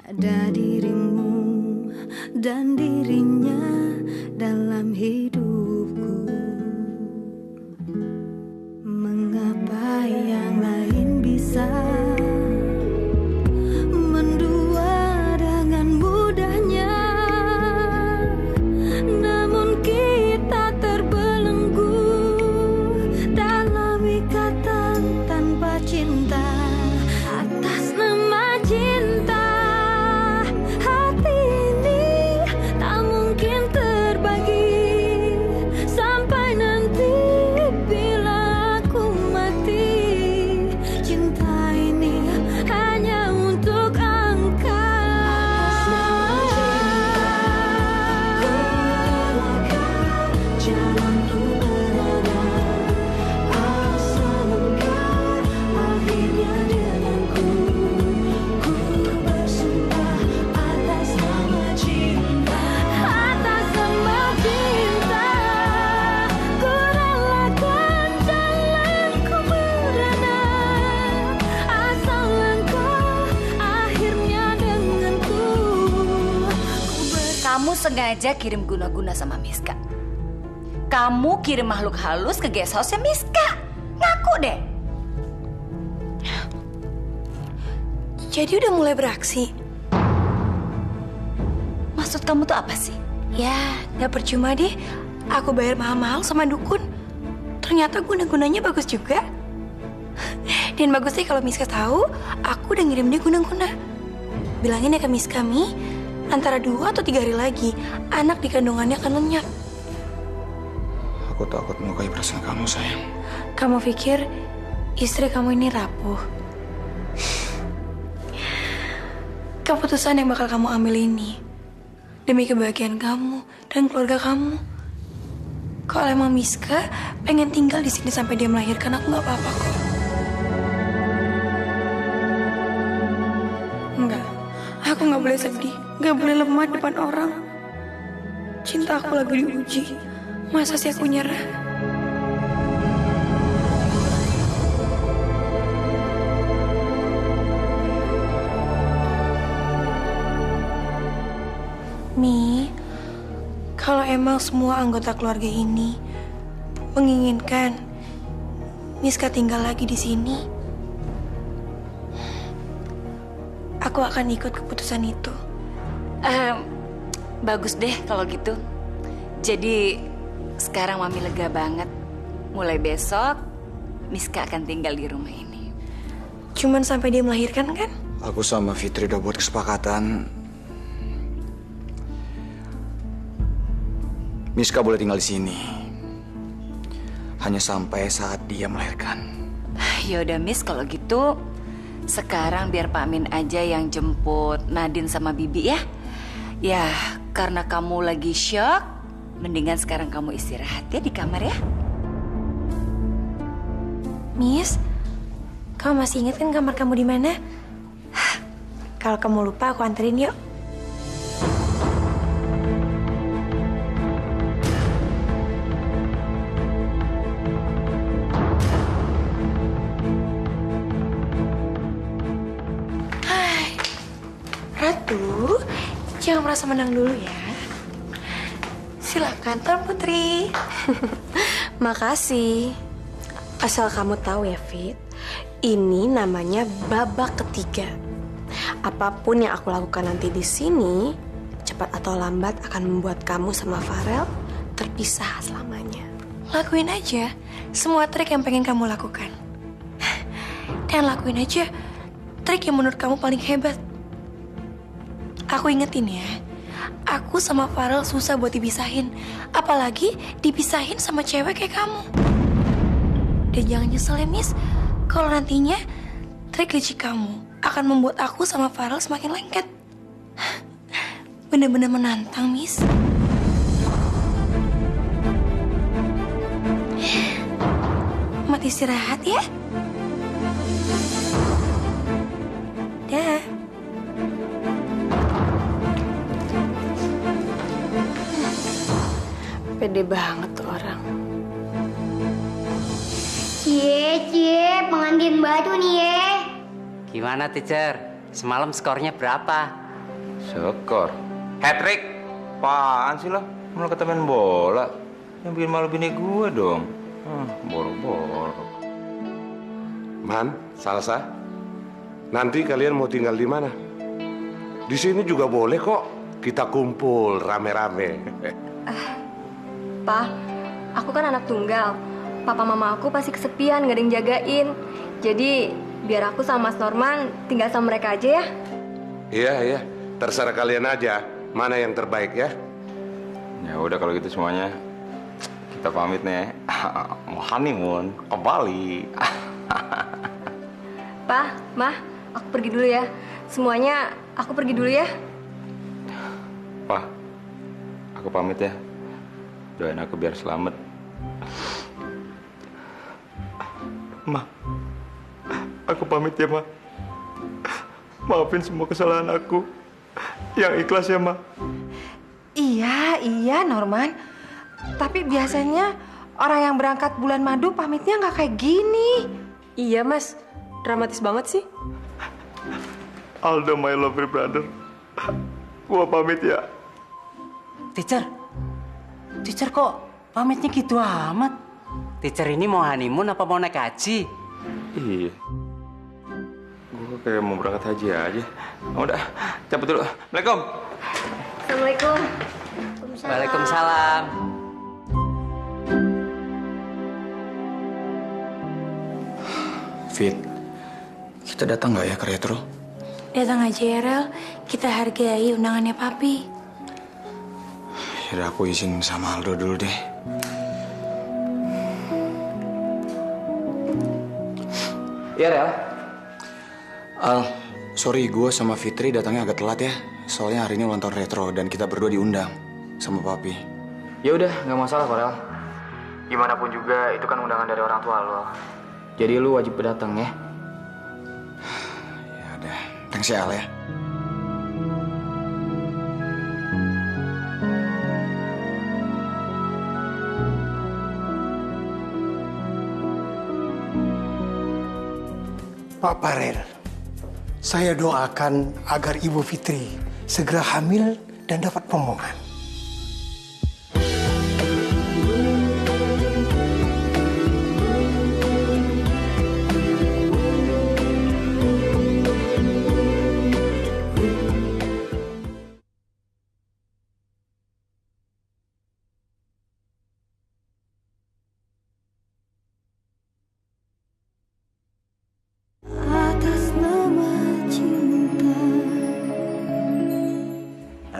Ada dirimu dan dirinya dalam hidupku. Mengapa yang lain bisa mendua dengan mudahnya, namun kita terbelenggu dalam ikatan tanpa cinta. Atas nama cinta, hati ini tak mungkin terbagi sampai nanti bila aku mati. Cinta ini hanya untuk engkau. Jalanku berada asal engkau akhirnya denganku. Ku bersumpah atas nama cinta, atas nama cinta, ku relakan jalanku berada asal engkau akhirnya denganku. Kamu sengaja kirim guna-guna sama Miska. Kamu kirim makhluk halus ke guest house-nya Miska. Ngaku deh. Jadi udah mulai beraksi. Maksud kamu tuh apa sih? Ya, gak percuma deh. Aku bayar mahal-mahal sama dukun. Ternyata guna-gunanya bagus juga. Dan bagus deh kalau Miska tahu aku udah ngirim dia guna-guna. Bilangin ya ke Miska, Mi, antara 2 atau 3 hari lagi anak di kandungannya akan lenyap. Aku takut melukai perasaan kamu, sayang. Kamu pikir istri kamu ini rapuh? Keputusan yang bakal kamu ambil ini demi kebahagiaan kamu dan keluarga kamu. Kalau emang Miska pengen tinggal di sini sampai dia melahirkan, aku nggak apa-apa kok. Enggak, aku nggak boleh sedih, nggak boleh lemah depan orang. Cinta aku lagi diuji, masa sih aku nyerah? Mi, kalau emang semua anggota keluarga ini menginginkan Miska tinggal lagi di sini, aku akan ikut keputusan itu. Bagus deh kalau gitu. Jadi sekarang Mami lega banget. Mulai besok Miska akan tinggal di rumah ini. Cuman sampai dia melahirkan kan? Aku sama Fitri udah buat kesepakatan. Miska boleh tinggal di sini. Hanya sampai saat dia melahirkan. Ya udah Miss, kalau gitu sekarang biar Pak Min aja yang jemput Nadine sama Bibi ya. Ya, karena kamu lagi shock, mendingan sekarang kamu istirahat ya di kamar ya. Miss, kamu masih ingat kan kamar kamu di mana? Kalau kamu lupa, aku anterin yuk. Hai, Ratu, jangan merasa menang dulu ya. Silakan, Tuan Putri. Makasih. Asal kamu tahu ya, Fit, ini namanya babak ketiga. Apapun yang aku lakukan nanti di sini, cepat atau lambat akan membuat kamu sama Farel terpisah selamanya. Lakuin aja semua trik yang pengen kamu lakukan. Dan lakuin aja trik yang menurut kamu paling hebat. Aku ingetin ya, aku sama Farel susah buat dipisahin. Apalagi dipisahin sama cewek kayak kamu. Dan jangan nyesel ya, Miss, kalau nantinya trik licik kamu akan membuat aku sama Farel semakin lengket. Bener-bener menantang, Miss. Mat istirahat ya. Dah. Pede banget tuh orang. Pengantin baru nih ya. Gimana, teacher? Semalam skornya berapa? Skor. Hat-trick. Apaan sih lo? Malah kata main bola. Yang bikin malu bini gue dong. Boro-boro. Man, Salsa, nanti kalian mau tinggal di mana? Di sini juga boleh kok. Kita kumpul rame-rame. Pa, aku kan anak tunggal. Papa mama aku pasti kesepian, gak ada yang jagain. Jadi biar aku sama Mas Norman tinggal sama mereka aja ya. Iya, terserah kalian aja. Mana yang terbaik ya? Ya udah kalau gitu semuanya kita pamit nih. Mau honeymoon ke Bali. Pa, Ma, aku pergi dulu ya. Semuanya aku pergi dulu ya. Pak, aku pamit ya. Doain aku biar selamat. Ma, aku pamit ya, Ma. Maafin semua kesalahan aku. Yang ikhlas ya, Ma. Iya, Norman. Tapi biasanya orang yang berangkat bulan madu pamitnya nggak kayak gini. Iya mas, dramatis banget sih. Aldo, my lovely brother. Gua pamit ya. Teacher kok pamitnya gitu amat? Teacher ini mau honeymoon apa mau naik haji? Iya. Gua kayak mau berangkat haji aja. Udah, cabut dulu. Assalamualaikum. Assalamualaikum. Waalaikumsalam. Fit, kita datang nggak ya ke Retro? Datang aja ya, Rel. Kita hargai undangannya Papi. Yaudah, aku izin sama Aldo dulu deh. Iya, Rel. Al, sorry gue sama Fitri datangnya agak telat ya. Soalnya hari ini ulang tahun Retro dan kita berdua diundang sama Papi. Ya udah, nggak masalah Korel. Gimana pun juga itu kan undangan dari orang tua lo. Jadi lu wajib datang ya. Ya udah, thanks ya Al ya. Pak Farel, saya doakan agar Ibu Fitri segera hamil dan dapat pombongan.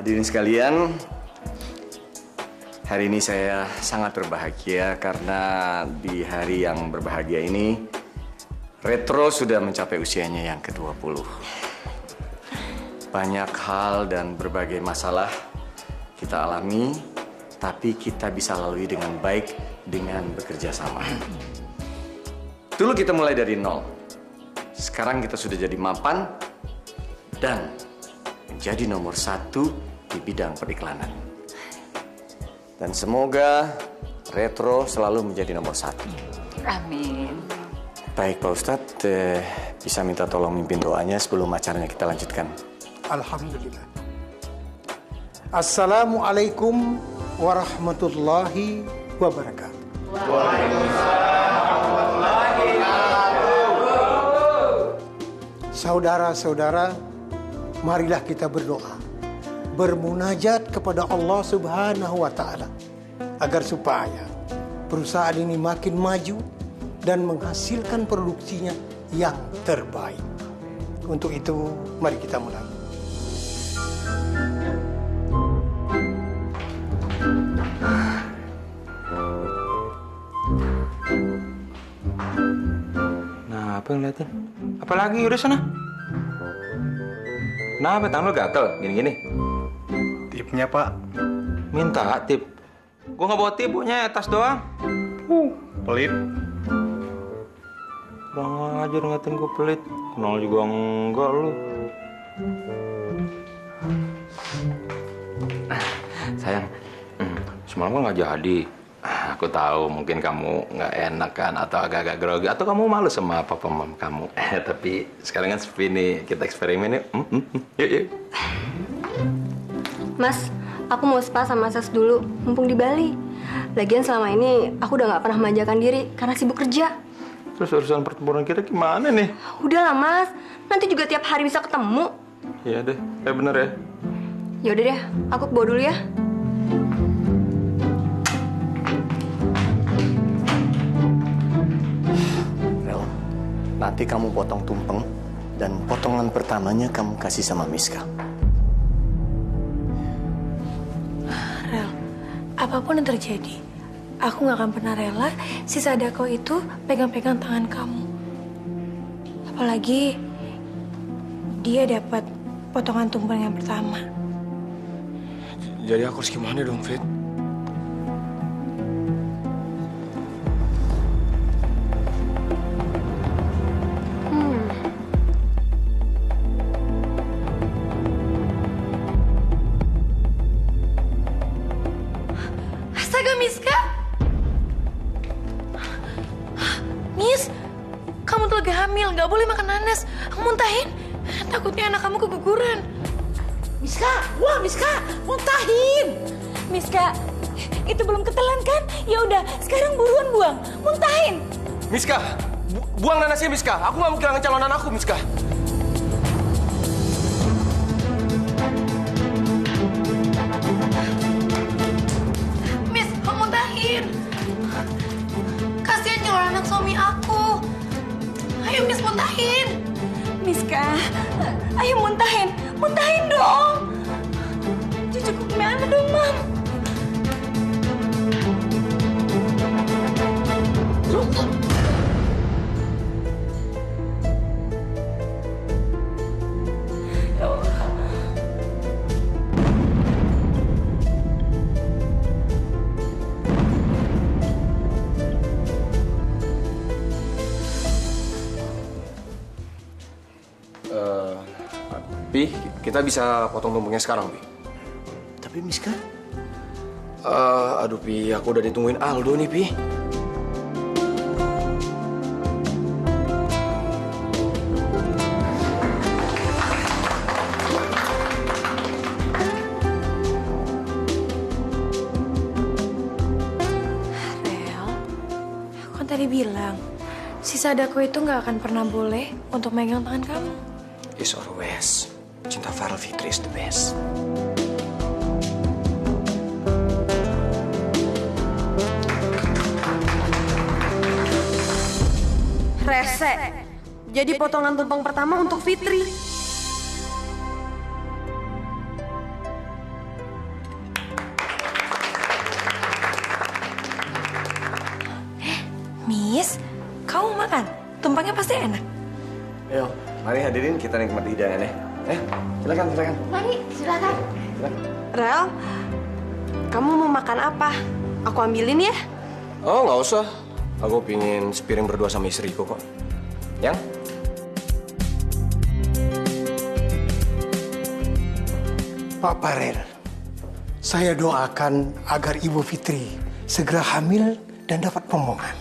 Hadirin sekalian, hari ini saya sangat berbahagia karena di hari yang berbahagia ini Retro sudah mencapai usianya yang ke-20. Banyak hal dan berbagai masalah kita alami, tapi kita bisa lalui dengan baik dengan bekerja sama. Dulu kita mulai dari nol. Sekarang kita sudah jadi mapan dan menjadi nomor 1 di bidang periklanan. Dan semoga Retro selalu menjadi nomor 1. Amin. Baik Pak Ustadz, bisa minta tolong mimpin doanya sebelum acaranya kita lanjutkan. Alhamdulillah. Assalamualaikum warahmatullahi wabarakatuh. Saudara-saudara, marilah kita berdoa, bermunajat kepada Allah Subhanahu wa Ta'ala agar supaya perusahaan ini makin maju dan menghasilkan produksinya yang terbaik. Untuk itu, mari kita mulai. Nah, apa yang ngeliatin? Apalagi udah sana. Kenapa tangan lo gatel gini-gini? Tipnya Pak. Minta tip. Gue nggak bawa tip, punya tas doang. Pelit. Kurang ajar ngatain gue pelit. Kenal juga enggak lu. Sayang, semalam kan nggak jadi. Aku tahu mungkin kamu nggak enak kan, atau agak-agak grogi, atau kamu malu sama papa mama kamu. Tapi sekarang kan sepi nih, kita eksperimen yuk. Yuk. Mas, aku mau spa sama ses dulu, mumpung di Bali. Lagian selama ini aku udah gak pernah memanjakan diri karena sibuk kerja. Terus urusan pertempuran kita gimana nih? Udahlah mas, nanti juga tiap hari bisa ketemu. Iya deh, bener ya. Yaudah deh, aku bawa dulu ya. Rel, nanti kamu potong tumpeng dan potongan pertamanya kamu kasih sama Miska. Rel, apapun yang terjadi, aku gak akan pernah rela si Sadako itu pegang-pegang tangan kamu. Apalagi dia dapat potongan tumpeng yang pertama. Jadi aku harus gimana dong, Fit? Astaga, Miska! Miss, kamu tuh lagi hamil, gak boleh makan nanas. Muntahin, takutnya anak kamu keguguran. Miska, wah Miska, muntahin. Miska, itu belum ketelan kan? Ya udah, sekarang buruan buang, muntahin. Miska, buang nanasnya Miska. Aku nggak mau kehilangan calonan aku, Miska. Miss, muntahin. Kasihan nyuruh anak suami aku. Ayo Miss, muntahin. Miska, ayo muntahin, muntahin dong. Cucuku gimana dong, Mam? Pi, kita bisa potong tumpengnya sekarang, Pi. Tapi Miska? Aduh, Pi, aku udah ditungguin Aldo nih, Pi. Rel, aku kan tadi bilang, si Sadako itu nggak akan pernah boleh untuk megang tangan kamu. Is always. Cinta Farel Fitri is the best. Rese. Jadi potongan tumpeng pertama untuk Fitri. Miss, kamu makan? Tumpengnya pasti enak. Ayo, mari hadirin kita nikmati hidangannya. Silakan, silakan. Mari, silakan. Rel, kamu mau makan apa? Aku ambilin ya. Oh, nggak usah. Aku pingin sepiring berdua sama istriku kok. Yang? Pak Farel, saya doakan agar Ibu Fitri segera hamil dan dapat momongan.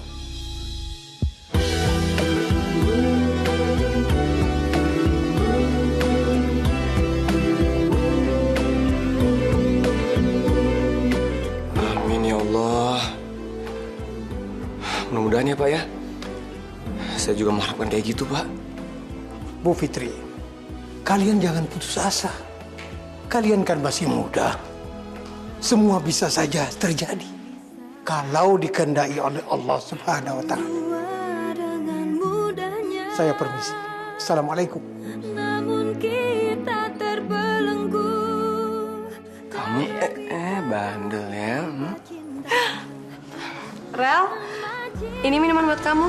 Amin ya Allah. Mudah-mudahan ya Pak ya. Saya juga mengharapkan kayak gitu Pak. Bu Fitri, kalian jangan putus asa. Kalian kan masih muda. Semua bisa saja terjadi kalau dikehendaki oleh Allah Subhanahu wa Ta'ala. Saya permisi. Assalamualaikum. Namun kita terbelenggu. Kamu bandel ya. Rel, ini minuman buat kamu.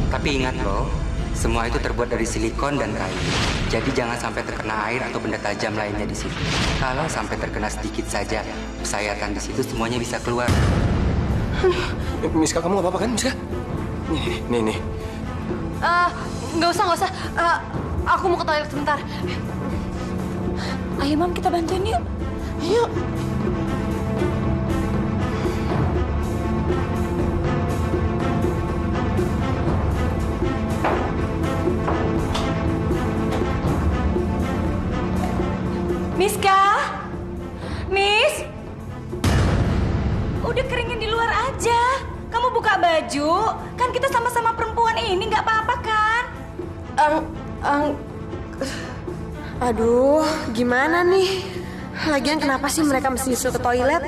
Tapi ingat loh, semua itu terbuat dari silikon dan kayu. Jadi jangan sampai terkena air atau benda tajam lainnya di situ. Kalau sampai terkena sedikit saja, sayatan di situ semuanya bisa keluar. Miska, kamu nggak apa-apa kan, Miska? Nih. Nggak usah. Aku mau ke toilet sebentar. Ayo Mam, kita bantuin yuk. Ayo. Miska? Miss? Udah keringin di luar aja. Kamu buka baju. Kan kita sama-sama perempuan ini, nggak apa-apa kan? Aduh, gimana nih? Lagian kenapa sih mereka mesti nyusul ke toilet?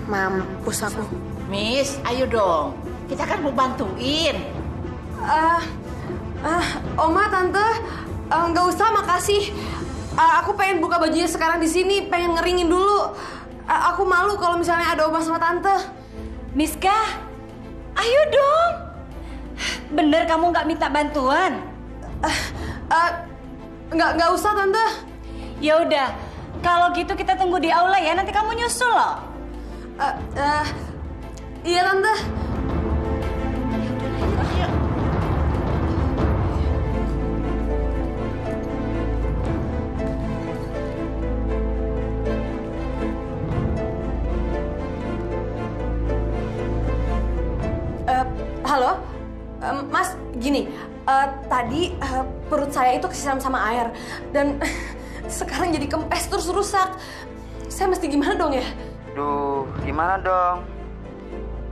Mampus aku. Miss, ayo dong. Kita kan mau bantuin. Oma, Tante, nggak usah, makasih. Aku pengen buka bajunya sekarang di sini, pengen ngeringin dulu. Aku malu kalau misalnya ada Oma sama Tante. Miska, ayo dong. Bener kamu nggak minta bantuan? Nggak usah, Tante. Ya udah, kalau gitu kita tunggu di aula ya. Nanti kamu nyusul loh. Iya, Tante. Halo, Mas, gini, tadi perut saya itu kesiram sama air dan sekarang jadi kempes terus rusak. Saya mesti gimana dong ya? Duh, gimana dong?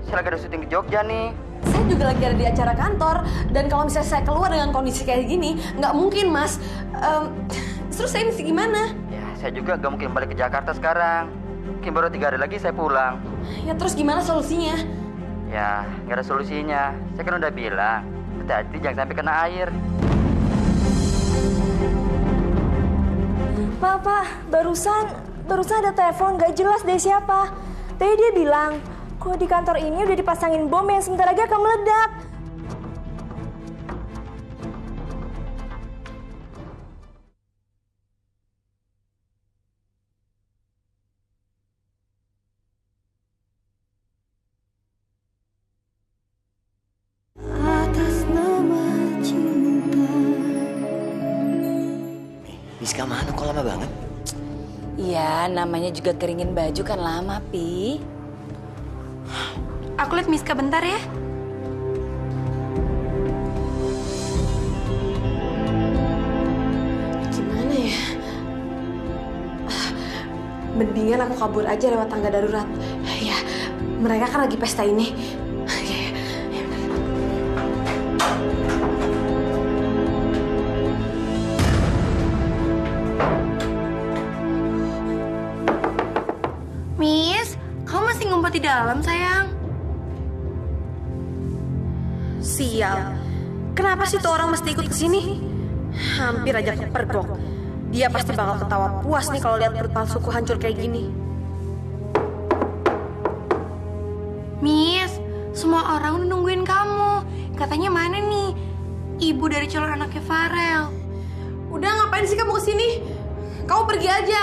Saya lagi ada syuting ke Jogja nih. Saya juga lagi ada di acara kantor dan kalau misalnya saya keluar dengan kondisi kayak gini, nggak mungkin, Mas. Terus saya mesti gimana? Ya, saya juga nggak mungkin balik ke Jakarta sekarang. Mungkin baru 3 hari lagi saya pulang. Ya terus gimana solusinya? Ya, nggak ada solusinya. Saya kan udah bilang, hati-hati jangan sampai kena air. Pak, barusan ada telepon gak jelas dari siapa. Tadi dia bilang, kalau di kantor ini udah dipasangin bom yang sebentar lagi akan meledak. Miska mana kok lama banget? Iya, namanya juga keringin baju kan lama, Pi. Aku lihat Miska bentar ya. Gimana ya? Mendingan aku kabur aja lewat tangga darurat. Ya, mereka kan lagi pesta ini. Miss, kamu masih ngumpet di dalam, sayang? Sial. Kenapa sih tuh orang mesti ikut ke sini? Hampir aja kepergok. Dia pasti bakal ketawa puas nih kalau lihat perut palsuku hancur kayak gini. Miss, semua orang udah nungguin kamu. Katanya mana nih? Ibu dari calon anaknya Farel. Udah, ngapain sih kamu kesini? Kamu pergi aja.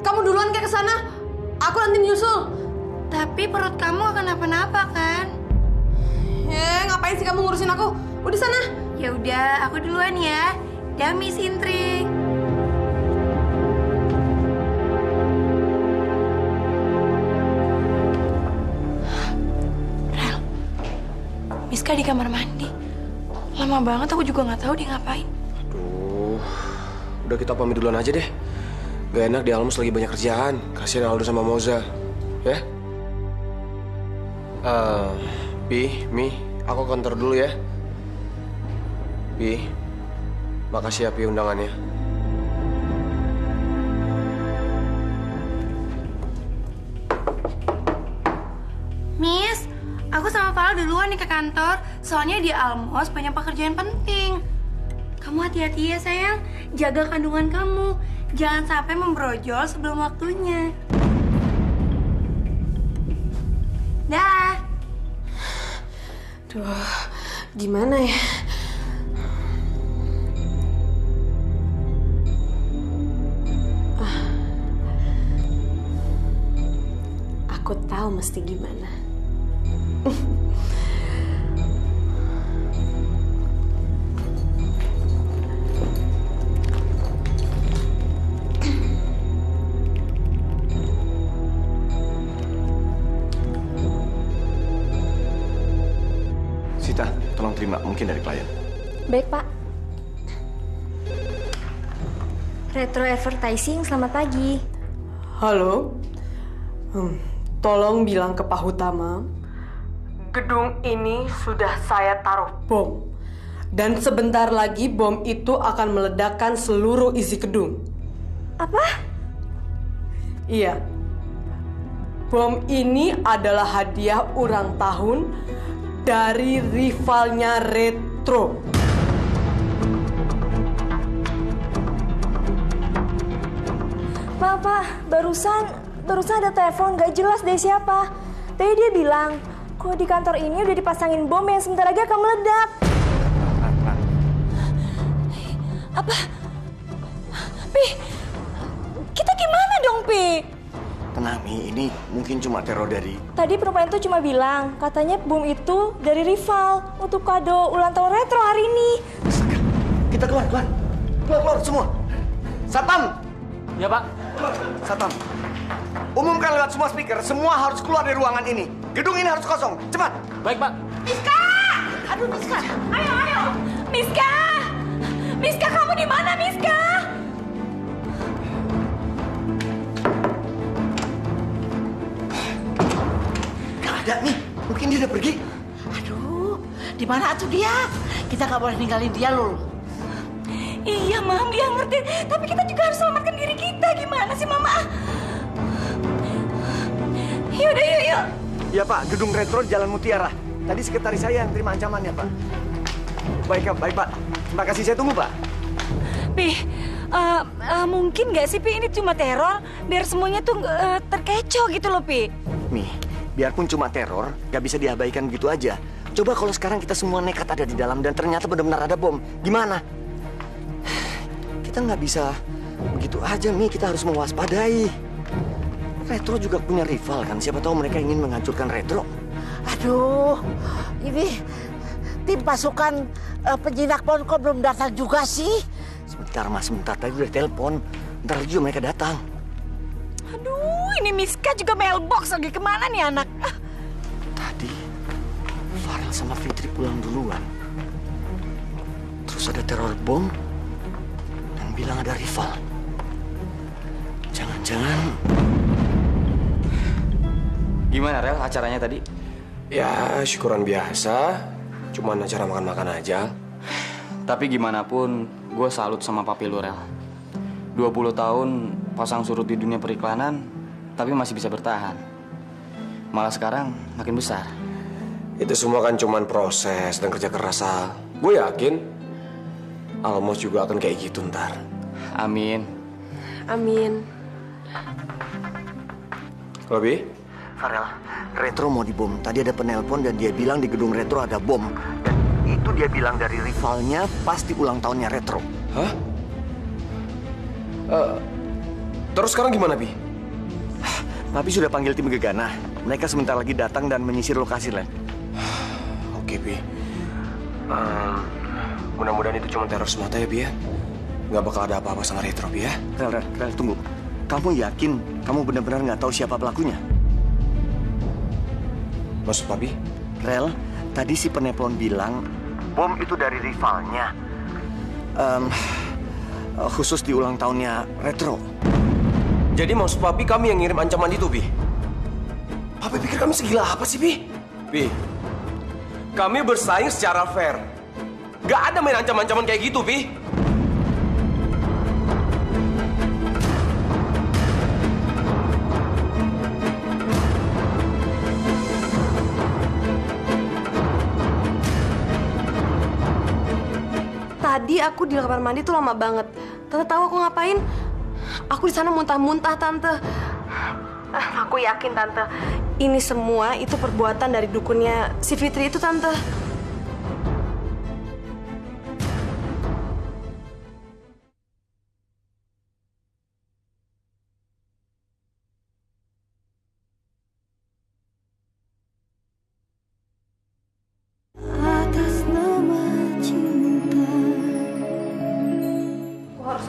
Kamu duluan kayak kesana. Aku nanti nyusul. Tapi perut kamu gak kenapa-napa kan? Ngapain sih kamu ngurusin aku? Udah sana. Ya udah, aku duluan ya. Dah, Miss Intrik. Rel, Miska di kamar mandi. Lama banget aku juga nggak tahu dia ngapain. Aduh, udah kita pamit duluan aja deh. Gak enak di Almus lagi banyak kerjaan. Kasihan Aldo sama Moza, ya? Pi, Mi, aku kantor dulu ya. Pi, makasih ya Pi undangannya. Miss, aku sama Farel duluan nih ke kantor. Soalnya di Almos banyak pekerjaan penting. Kamu hati-hati ya sayang. Jaga kandungan kamu. Jangan sampai membrojol sebelum waktunya. Dah. Duh, gimana ya? Aku tahu mesti gimana. terima, mungkin dari klien. Baik, Pak. Retro Advertising, selamat pagi. Halo. Tolong bilang ke Pak Hutama, gedung ini sudah saya taruh bom. Dan sebentar lagi bom itu akan meledakkan seluruh isi gedung. Apa? Iya. Bom ini adalah hadiah ulang tahun dari rivalnya Retro. Pak, barusan ada telepon gak jelas dari siapa. Tadi dia bilang, kalau di kantor ini udah dipasangin bom yang sebentar lagi akan meledak. Apa? Pi, kita gimana dong, Pi? Tenang, Mi. Ini mungkin cuma teror dari... Tadi perempuan itu cuma bilang, katanya bom itu dari rival untuk kado ulang tahun Retro hari ini. Kita keluar semua. Satpam! Ya, Pak. Satpam, umumkan lewat semua speaker, semua harus keluar dari ruangan ini. Gedung ini harus kosong, cepat. Baik, Pak. Miska! Aduh, Miska. Ayo. Miska! Miska, kamu di mana, Miska? Gak ada nih, mungkin dia udah pergi. Aduh, di mana tuh dia? Kita nggak boleh ninggalin dia loh. Iya, Mam, dia ngerti. Tapi kita juga harus selamatkan diri kita. Gimana sih, Mama? Yaudah, yuk. Ya, Pak, gedung Retro di Jalan Mutiara. Tadi sekretaris saya yang terima ancamannya, Pak. Baik, Pak. Terima kasih, saya tunggu, Pak. Pi, mungkin nggak sih, Pi, ini cuma teror? Biar semuanya tuh terkecoh gitu loh, Pi. Mi, biarpun cuma teror, gak bisa diabaikan begitu aja. Coba kalau sekarang kita semua nekat ada di dalam dan ternyata benar-benar ada bom. Gimana? Kita nggak bisa begitu aja, Mi. Kita harus mewaspadai. Retro juga punya rival kan. Siapa tahu mereka ingin menghancurkan Retro. Aduh, ini tim pasukan penjinak pohon kok belum datang juga sih? Sebentar, Mas. Sebentar. Tadi udah telepon. Ntar lagi juga mereka datang. Aduh, ini Miska juga mailbox lagi. Kemana nih anak? Tadi Farel sama Fitri pulang duluan. Terus ada teror bom. Bilang ada rival. Jangan-jangan... Gimana, Rel, acaranya tadi? Ya, syukuran biasa. Cuman acara makan-makan aja. Tapi gimana pun, gue salut sama papi lu, Rel. 20 tahun pasang surut di dunia periklanan, tapi masih bisa bertahan. Malah sekarang makin besar. Itu semua kan cuman proses dan kerja keras, Sal. Gue yakin Almos juga akan kayak gitu ntar. Amin. Lebih? Farel, Retro mau dibom. Tadi ada penelpon dan dia bilang di gedung Retro ada bom. Dan itu dia bilang dari rivalnya pasti ulang tahunnya Retro. Hah? Terus sekarang gimana, Bi? Papi sudah panggil tim gegana. Mereka sebentar lagi datang dan menyisir lokasi, Len. Oke, Bi. Mudah-mudahan itu cuma teror semata ya, Bi ya. Nggak bakal ada apa-apa sama Retro, Bi ya. Rel, tunggu. Kamu yakin kamu benar-benar nggak tahu siapa pelakunya? Maksud Papi? Rel, tadi si penelpon bilang bom itu dari rivalnya. Khusus di ulang tahunnya Retro. Jadi maksud Papi kami yang ngirim ancaman itu, Bi? Papi pikir kami segila apa sih, Bi? Bi, kami bersaing secara fair. Gak ada main ancam-ancaman kayak gitu, Bi. Tadi aku di kamar mandi tuh lama banget. Tante tahu aku ngapain? Aku di sana muntah-muntah, Tante. Aku yakin, Tante. Ini semua itu perbuatan dari dukunnya si Fitri itu, Tante.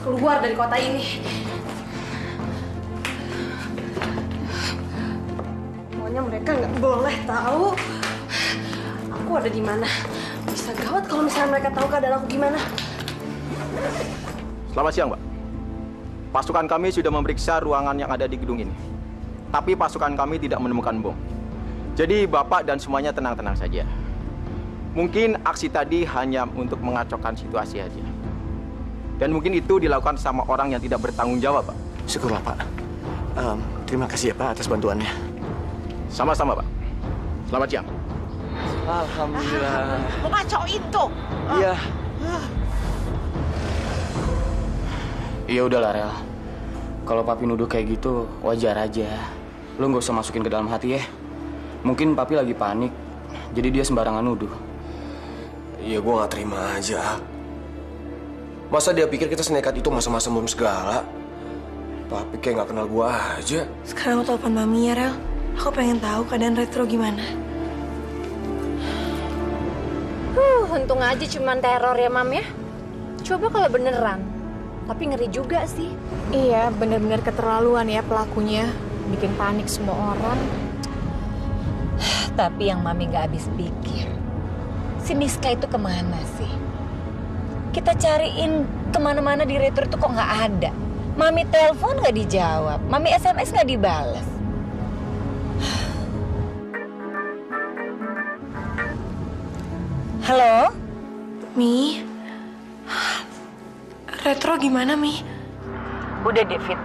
Keluar dari kota ini. Pokoknya mereka nggak boleh tahu aku ada di mana. Bisa bisa gawat kalau misalnya mereka tahu keadaan aku gimana. Selamat siang, Mbak. Pasukan kami sudah memeriksa ruangan yang ada di gedung ini. Tapi pasukan kami tidak menemukan bom. Jadi Bapak dan semuanya tenang-tenang saja. Mungkin aksi tadi hanya untuk mengacaukan situasi aja. Dan mungkin itu dilakukan sama orang yang tidak bertanggung jawab, Pak. Syukurlah, Pak. Terima kasih ya, Pak, atas bantuannya. Sama-sama, Pak. Selamat siang. Alhamdulillah. Mengacauin tuh. Iya. Ya udahlah, Rel. Kalau Papi nuduh kayak gitu, wajar aja. Lo nggak usah masukin ke dalam hati ya. Mungkin Papi lagi panik, jadi dia sembarangan nuduh. Iya, gue nggak terima aja. Masa dia pikir kita senekat itu masa-masa bom segala? Papi kayak nggak kenal gue aja. Sekarang aku telepon Mami ya, Rel. Aku pengen tahu keadaan Retro gimana. Untung aja cuman teror ya, Mam ya. Coba kalau beneran. Tapi ngeri juga sih. Iya, bener-bener keterlaluan ya pelakunya. Bikin panik semua orang. Tapi yang Mami gak habis pikir, si Miska itu kemana sih? Kita cariin kemana-mana di Retro itu kok gak ada. Mami telepon gak dijawab, Mami SMS gak dibalas. Halo? Mi? Retro gimana, Mi? Udah, David.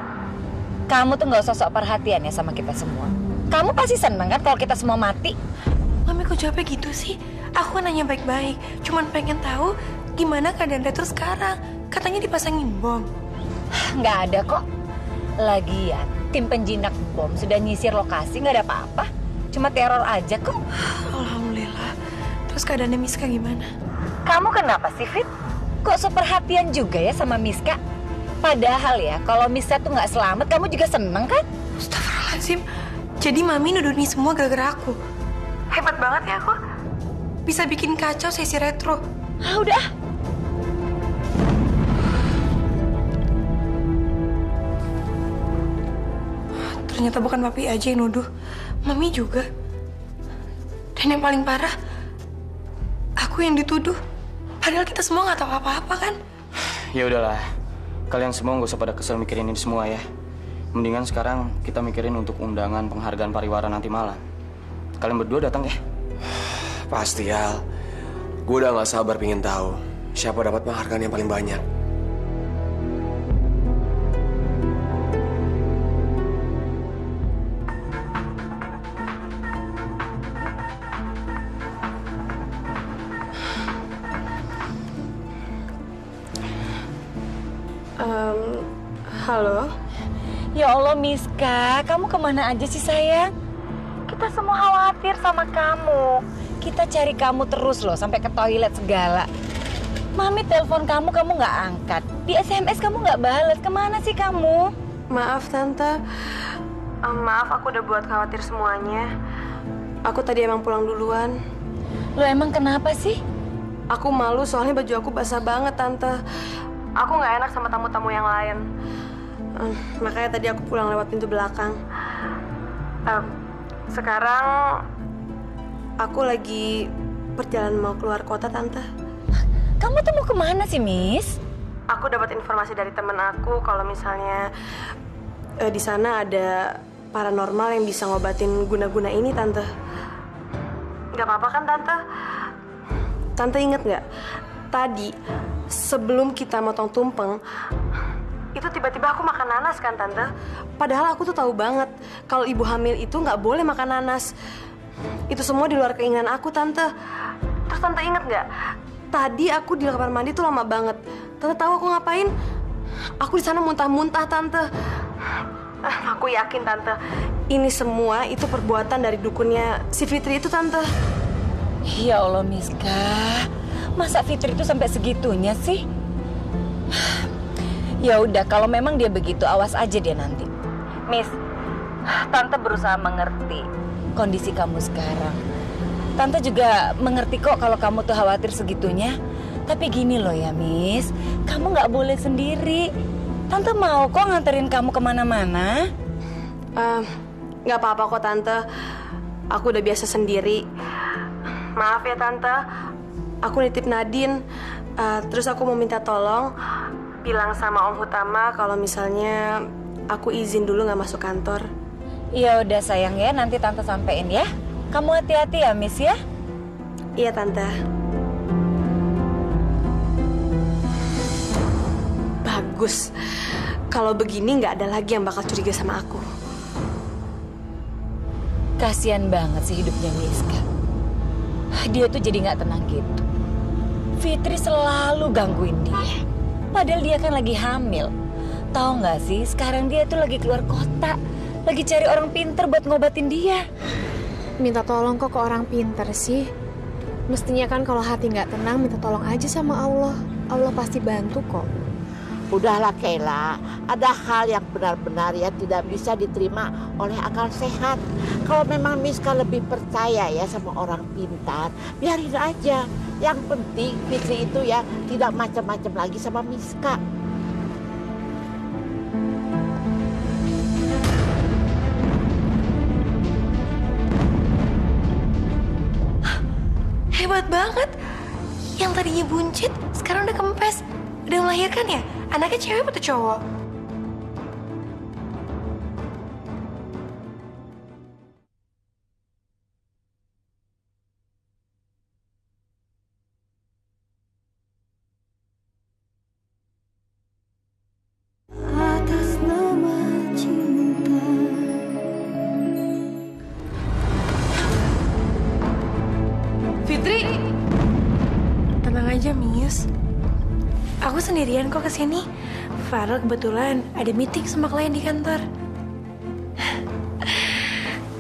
Kamu tuh gak usah sok perhatian ya sama kita semua. Kamu pasti seneng kan kalau kita semua mati? Mami kok jawabnya gitu sih? Aku kan nanya baik-baik. Cuman pengen tahu gimana keadaan Retro sekarang. Katanya dipasangin bom. Nggak ada kok. Lagian, tim penjinak bom sudah nyisir lokasi, nggak ada apa-apa. Cuma teror aja kok. Alhamdulillah. Terus keadaannya Miska gimana? Kamu kenapa sih, Fit? Kok seperhatian juga ya sama Miska? Padahal ya, kalau Miska tuh nggak selamat, kamu juga seneng kan? Astagfirullahaladzim. Jadi Mami nuduh ini semua gara-gara aku. Hebat banget ya aku. Bisa bikin kacau sesi Retro. Ah, udah. Ternyata bukan Papi aja yang nuduh. Mami juga. Dan yang paling parah, aku yang dituduh. Padahal kita semua nggak tahu apa-apa kan? Ya udahlah. Kalian semua nggak usah pada kesel mikirin ini semua ya. Mendingan sekarang kita mikirin untuk undangan penghargaan pariwara nanti malam. Kalian berdua datang ya? Pasti, Al. Gue udah gak sabar pengen tahu siapa dapat penghargaan yang paling banyak. Halo? Ya Allah, Miska, kamu kemana aja sih sayang? Kita semua khawatir sama kamu. Kita cari kamu terus loh, sampai ke toilet segala. Mami telepon kamu nggak angkat. Di SMS kamu nggak balas. Kemana sih kamu? Maaf Tante. Maaf aku udah buat khawatir semuanya. Aku tadi emang pulang duluan. Lo emang kenapa sih? Aku malu soalnya baju aku basah banget Tante. Aku nggak enak sama tamu-tamu yang lain. Makanya tadi aku pulang lewat pintu belakang. Sekarang aku lagi perjalanan mau keluar kota, Tante. Kamu tuh mau kemana sih, Miss? Aku dapat informasi dari temen aku kalau misalnya di sana ada paranormal yang bisa ngobatin guna-guna ini, Tante. Gak apa-apa kan, Tante? Tante inget gak? Tadi sebelum kita motong tumpeng, itu tiba-tiba aku makan nanas kan, Tante? Padahal aku tuh tahu banget kalau ibu hamil itu nggak boleh makan nanas. Itu semua di luar keinginan aku, Tante. Terus Tante inget nggak? Tadi aku di kamar mandi tuh lama banget. Tante tahu aku ngapain? Aku di sana muntah-muntah, Tante. Aku yakin, Tante, ini semua itu perbuatan dari dukunnya si Fitri itu, Tante. Ya Allah, Miska. Masa Fitri itu sampai segitunya sih? Ya udah, kalau memang dia begitu, awas aja dia nanti. Miss, Tante berusaha mengerti kondisi kamu sekarang. Tante juga mengerti kok kalau kamu tuh khawatir segitunya. Tapi gini loh ya, Miss, kamu nggak boleh sendiri. Tante mau kok nganterin kamu kemana-mana. Nggak apa-apa kok, Tante. Aku udah biasa sendiri. Maaf ya, Tante. aku nitip Nadine. Terus aku mau minta tolong bilang sama Om Hutama kalau misalnya aku izin dulu nggak masuk kantor. Ya udah sayang ya, nanti tante sampein ya. Kamu hati-hati ya, Miss ya. Iya tante. Bagus. Kalau begini nggak ada lagi yang bakal curiga sama aku. Kasian banget sih hidupnya Miska. Dia tuh jadi nggak tenang gitu. Fitri selalu gangguin dia. Padahal dia kan lagi hamil. Tahu nggak sih, sekarang dia tuh lagi keluar kota. Lagi cari orang pinter buat ngobatin dia. Minta tolong kok ke orang pinter sih. Mestinya kan kalau hati nggak tenang, minta tolong aja sama Allah. Allah pasti bantu kok. Udahlah Kayla, ada hal yang benar-benar ya tidak bisa diterima oleh akal sehat. Kalau memang Miska lebih percaya ya sama orang pintar, biarin aja. Yang penting Fitri itu ya tidak macam-macam lagi sama Miska. Hebat banget. Yang tadinya buncit, sekarang udah kempes. Udah melahirkan ya? Anaknya cewek atau cowok? Atas nama cinta. Fitri! Tenang aja, Miss. Aku sendirian kok kesini. Farel kebetulan ada meeting sama klien di kantor.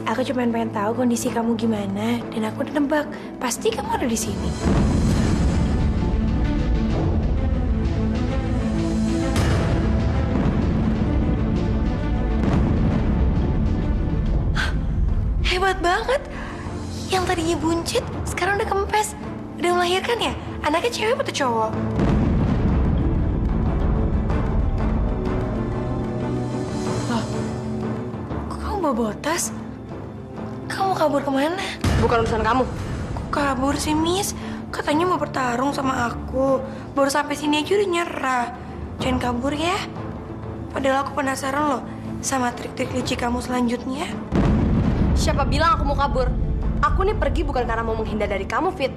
Aku cuma pengen tahu kondisi kamu gimana, dan aku udah nebak pasti kamu ada di sini. Hebat banget. Yang tadinya buncit, sekarang udah kempes. Udah melahirkan ya? Anaknya cewek atau cowok? Bawa tas? Kamu kabur kemana? Bukan urusan kamu. Kok kabur sih, Miss? Katanya mau bertarung sama aku. Baru sampai sini aja udah nyerah. Jangan kabur ya. Padahal aku penasaran loh sama trik-trik licik kamu selanjutnya. Siapa bilang aku mau kabur? Aku nih pergi bukan karena mau menghindar dari kamu, Fit.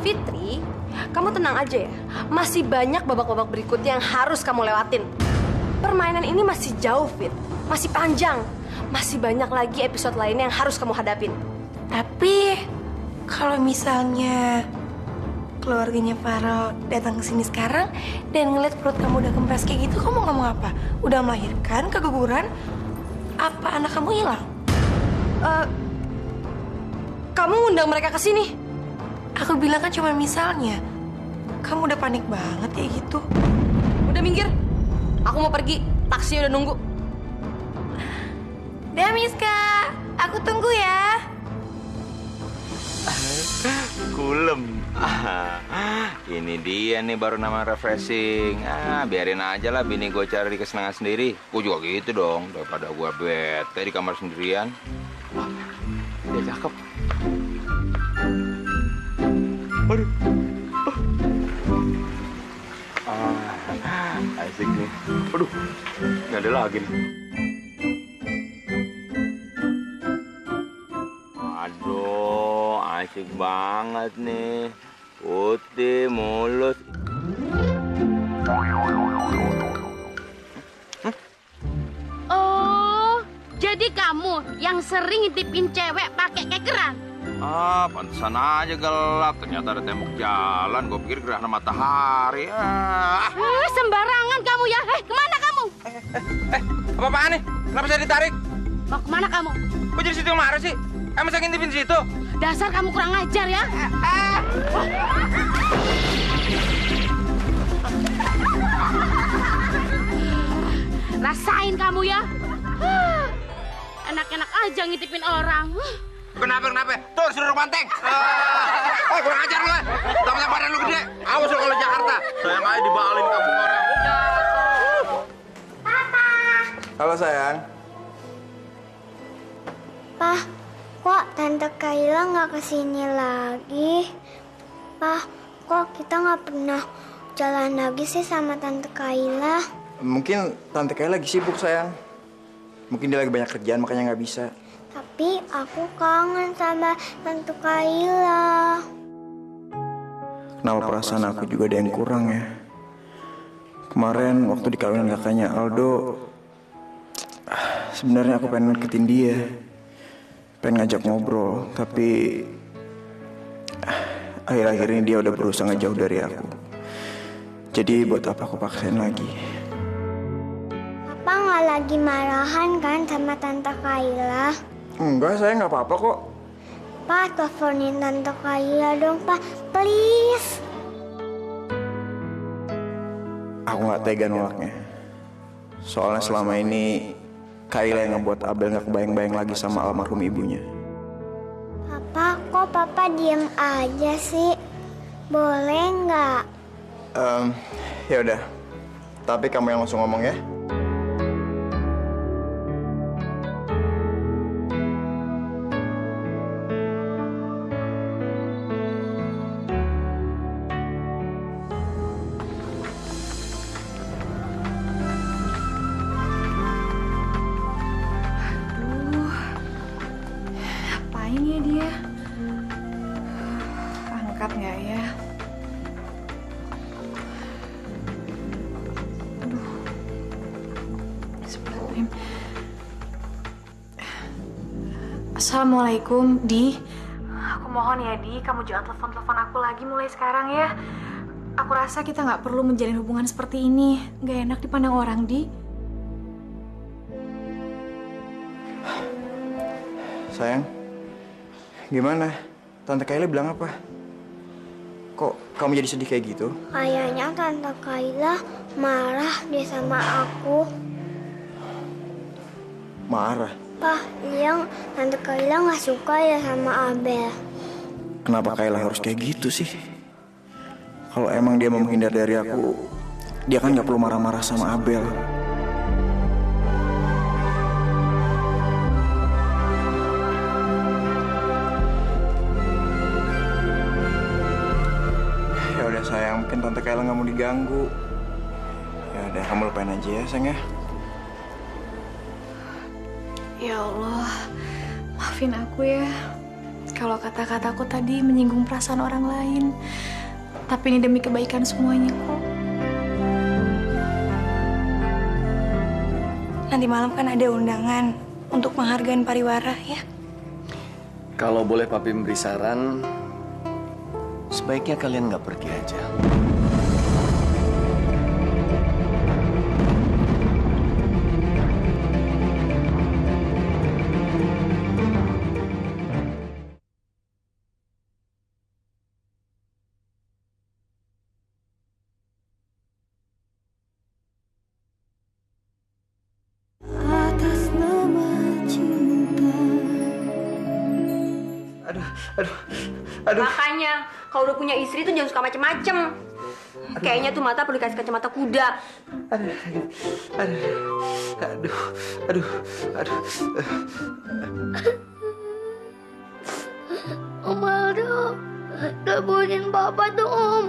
Fitri, kamu tenang aja ya. Masih banyak babak-babak berikutnya yang harus kamu lewatin. Permainan ini masih jauh, Fit. Masih panjang. Masih banyak lagi episode lainnya yang harus kamu hadapin. Tapi kalau misalnya keluarganya Farel datang ke sini sekarang dan ngeliat perut kamu udah kempes kayak gitu, kamu ngomong apa? Udah melahirkan, keguguran? Apa anak kamu hilang? Kamu undang mereka ke sini? Aku bilang kan cuma misalnya. Kamu udah panik banget kayak gitu. Udah minggir. Aku mau pergi. Taksi udah nunggu. Dah, Miska. Aku tunggu ya. Kulem. Ini dia nih baru nama refreshing. Biarin aja lah bini gue cari kesenangan sendiri. Gue juga gitu dong, daripada gue bete di kamar sendirian. Dia cakep. Aduh. Asik nih. Aduh, nggak ada lagi nih. Aduh, asik banget nih. Putih, mulus. Oh, jadi kamu yang sering ngintipin cewek pakai kekeran? Pantesan aja gelap. Ternyata ada tembok jalan. Gue pikir gerhana matahari. Sembarangan kamu ya. Kemana kamu? Apa-apaan nih? Kenapa saya ditarik? Mau kemana kamu? Kok jadi situ yang marah sih? Emang saya ngintipin situ? Dasar kamu kurang ajar ya. Rasain kamu ya. Enak-enak aja ngintipin orang. Kenapa? Tuh, suruh banteng. Kurang ajar lu. Tambah badan lu gede. Awas lu kalau Jakarta. Sayang aja dibalin kampung orang. Papa. Halo sayang. Kok Tante Kayla nggak kesini lagi? Pak, kok kita nggak pernah jalan lagi sih sama Tante Kaila? Mungkin Tante Kaila lagi sibuk, sayang. Mungkin dia lagi banyak kerjaan, makanya nggak bisa. Tapi aku kangen sama Tante Kaila. Kenapa perasaan aku juga ada yang kurang ya? Kemarin waktu di kawinan kakaknya Aldo, sebenarnya aku pengen deketin dia, pengen ngajak ngobrol, tapi akhir-akhir ini dia udah berusaha ngejauh dari aku. Jadi buat apa aku paksain lagi? Papa nggak lagi marahan kan sama Tante Kaila? Enggak, saya nggak apa-apa kok. Pak, teleponin Tante Kaila dong, Pak. Please. Aku nggak tega nolaknya. Soalnya selama ini Kaila yang ngebuat Abel nggak kebayang-bayang lagi sama almarhum ibunya. Papa, kok Papa diem aja sih? Boleh nggak? Ya udah. Tapi kamu yang langsung ngomong ya. Ngapain ya dia? Angkat nggak ya? Aduh. Sebelum. Assalamualaikum, Di. Aku mohon ya, Di, kamu jangan telepon-telepon aku lagi mulai sekarang ya. Aku rasa kita nggak perlu menjalin hubungan seperti ini. Nggak enak dipandang orang, Di. Sayang, gimana? Tante Kaila bilang apa? Kok kamu jadi sedih kayak gitu? Kayaknya Tante Kaila marah dia sama aku. Marah? Pak, Liang, Tante Kaila nggak suka ya sama Abel. Kenapa Kaila harus kayak gitu sih? Kalau emang dia mau menghindar dari aku, dia kan nggak perlu marah-marah sama Abel. Ya udah sayang, mungkin Tante Kaila nggak mau diganggu. Ya udah, kamu lupain aja ya, sayang ya. Ya Allah, maafin aku ya. Kalau kata-kataku tadi menyinggung perasaan orang lain. Tapi ini demi kebaikan semuanya kok. Nanti malam kan ada undangan untuk penghargaan pariwara ya. Kalau boleh papi memberi saran, sebaiknya kalian nggak pergi aja. Atas nama cinta. Aduh. Makanya kalau udah punya istri tuh jangan suka macem-macem. Kayaknya tuh mata perlu dikasih kacamata kuda. Aduh. Om Aldo, teleponin Papa dong, Om.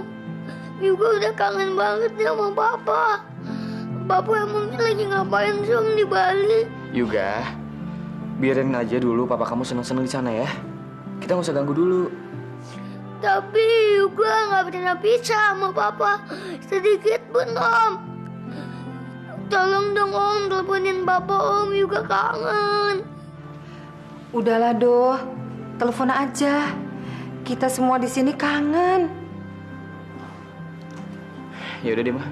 Juga udah kangen banget sama Papa. Papa emangnya lagi ngapain sih, Om, di Bali? Juga, biarin aja dulu papa kamu seneng-seneng di sana ya. Kita nggak usah ganggu dulu. Tapi juga nggak pernah pisah sama Papa sedikit pun, Om. Tolong dong, Om, teleponin Papa, Om. Juga kangen. Udahlah, Doh. Telepon aja. Kita semua di sini kangen. Ya udah deh, Ma.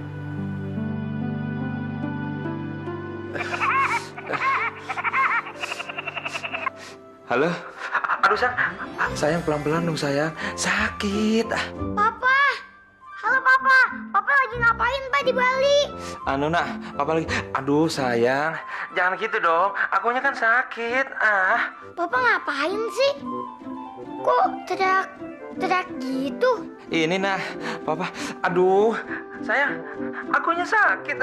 Halo? Aduh, sayang pelan-pelan dong sayang. Sakit. Papa, halo Papa. Papa lagi ngapain Pak di Bali? Anu nak, papa lagi. Aduh sayang, jangan gitu dong. Akunya kan sakit. Papa ngapain sih? Kok teriak gitu? Ini nah, papa. Aduh, sayang, akunya sakit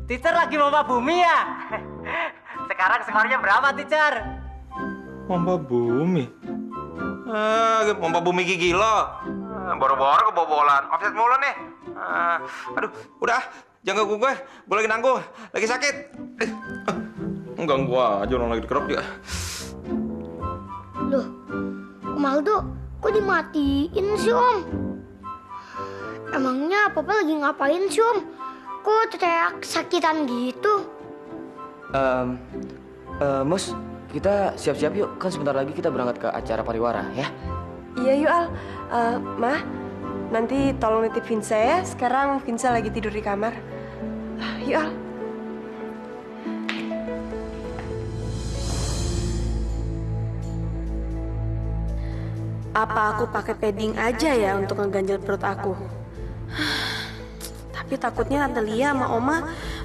Teacher lagi mau Bumi ya? Sekarang skornya berapa, teacher? Pompa bumi. Pompa bumi gigi lo. Boro-boro kebobolan. Offset mulu nih. Aduh, udah. Jangan ganggu gue. Gue lagi nanggung. Lagi sakit. Ganggu aja orang lagi dikerok juga. Loh, Om Aldo, kok dimatiin sih Om? Emangnya Papa lagi ngapain sih Om? Kok teriak sakitan gitu? Mus, kita siap-siap yuk. Kan sebentar lagi kita berangkat ke acara pariwara, ya? Iya yuk Al. Ma, nanti tolong nitip Vinsa ya. Sekarang Vinsa lagi tidur di kamar. Yuk Al. Apa aku pakai padding aja ya untuk ngeganjel perut aku? Tapi takutnya Tante Lia sama Oma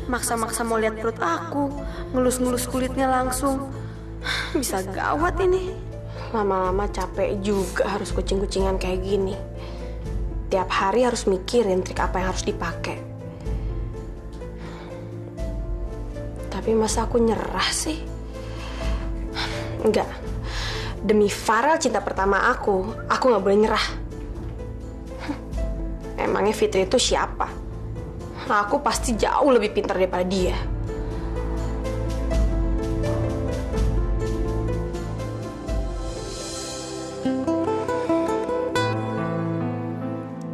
maksa-maksa mau lihat perut aku, ngelus-ngelus kulitnya langsung. Bisa gawat ini. Lama-lama capek juga harus kucing-kucingan kayak gini. Tiap hari harus mikirin trik apa yang harus dipakai. Tapi masa aku nyerah sih? Enggak. Demi Farel cinta pertama aku nggak boleh nyerah. Emangnya Fitri itu siapa? Aku pasti jauh lebih pintar daripada dia.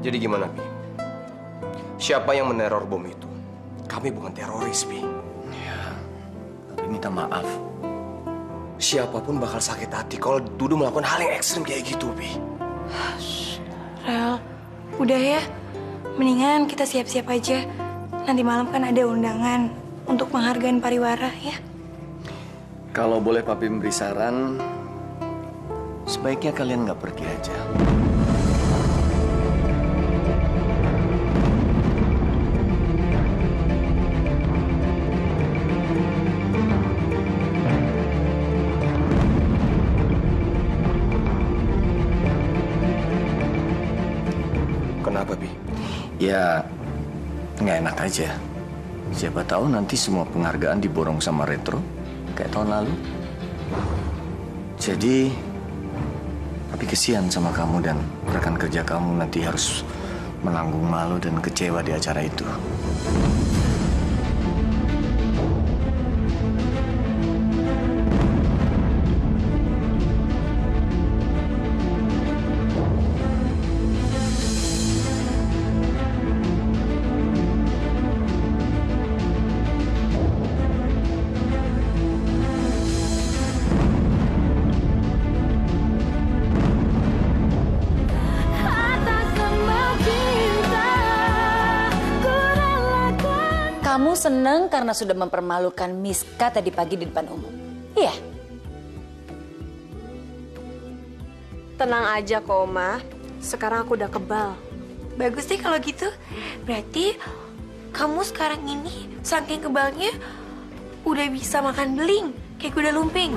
Jadi gimana, Pi? Siapa yang meneror bom itu? Kami bukan teroris, Pi. Ya, tapi minta maaf. Siapapun bakal sakit hati kalau Dudu melakukan hal yang ekstrim kayak gitu, Pi. Rel, udah ya. Mendingan kita siap-siap aja. Nanti malam kan ada undangan untuk penghargaan pariwara, ya. Kalau boleh Papi memberi saran, sebaiknya kalian nggak pergi aja. Kenapa, Pi? Ya, nggak enak aja. Siapa tahu nanti semua penghargaan diborong sama Retro, kayak tahun lalu. Jadi, Papi kesian sama kamu dan rekan kerja kamu nanti harus menanggung malu dan kecewa di acara itu. Kamu seneng karena sudah mempermalukan Miska tadi pagi di depan umum. Iya. Tenang aja kok, Oma. Sekarang aku udah kebal. Bagus deh kalau gitu. Berarti kamu sekarang ini saking kebalnya udah bisa makan beling kayak kuda lumping.